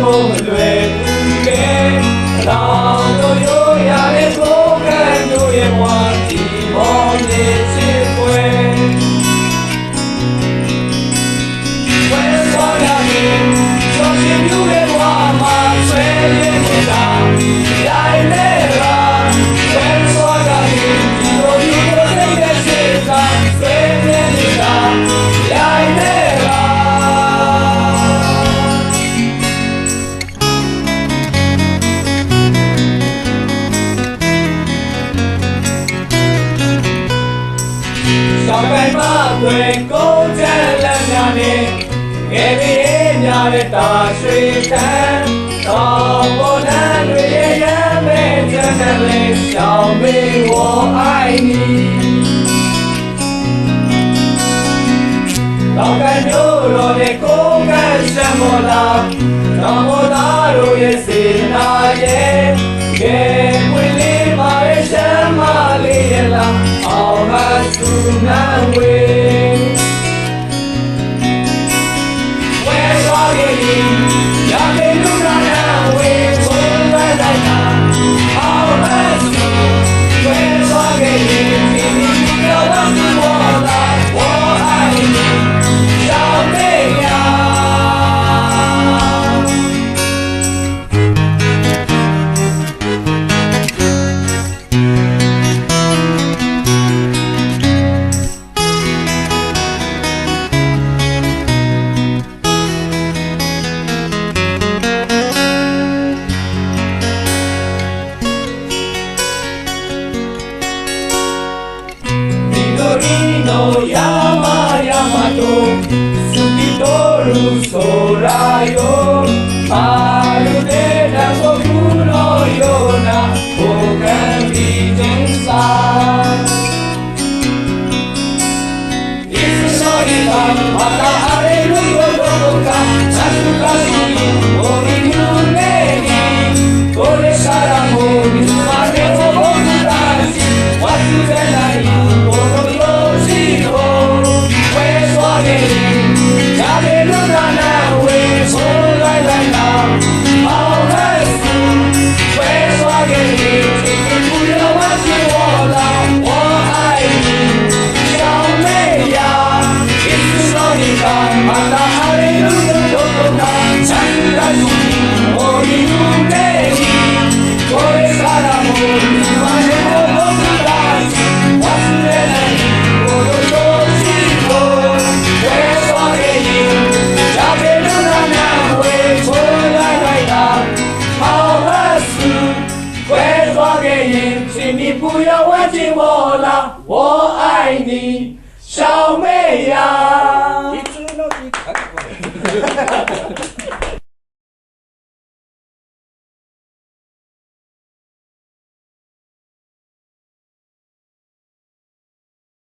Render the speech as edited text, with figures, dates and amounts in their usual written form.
ဖို့မလွယ်ဘူးကဲလောင်တို့ရိုးရတဲ့ကိုယ်ကတို့ရဲ့ဘဝဒီမောင်လေးချစ်ပွဲဝဲသွားရရင်ကျော်ရှင်မျိုးရဲ့ဘဝမှာဆွဲရနေတာရိုင်းနေတာဝဲသွားရရင်ဒီလိုမျိုးစိတ်နဲ့စိတ်ကဆွဲရနေတာရိုင်းနေတာဆောင်တိုင်းမှာတွေ့ကိုယ်ချမ်းလက်များနဲ့ငယ်ပြီးများတဲ့တာရွှေတန်းတော်ပေါ်လမ်းတွေရဲ့ရမ်းမဲ့ချမ်းတဲ့လေးရှောင်းပြီးဝအိုင်နီတောင်တိုင်းမျိုးတော်တဲ့ကိုယ်ကရှမ်းမော်လာတော်မော်သားတို့ရဲ့စေနာရဲ့ကဲပွင့်လေးပါရဲ့ရှမ်းမလေးရဲ့လားအောင်မသူနာဝေဝဲသွားခဲ့ရင်ရတဲ့လူနာဝေဝဲလိုက်တာအောင်မသူဝဲသွားခဲ့ရင်ဒီလိုတော့ဒီမောလာဝါအိုင်ရှောင်းမေးရဆိုရာယောမာလူတဲ့တဲ့ဘုရောယောနာဘုကံပြီးတင်စာဒီဆိုရင်ဘာသာအရေလူတို့ကသတ်ကစီဘိုရီနူနေနီကိုရရှာရာမိုးဒီမာတဲ့ဘုရာစီဝတ်စီတဲ့နိုင်ဘိုရောစီဘိုဝဲသွားခဲ့ရာတဲ့လူနာ不要忘记我了，我爱你，小妹呀。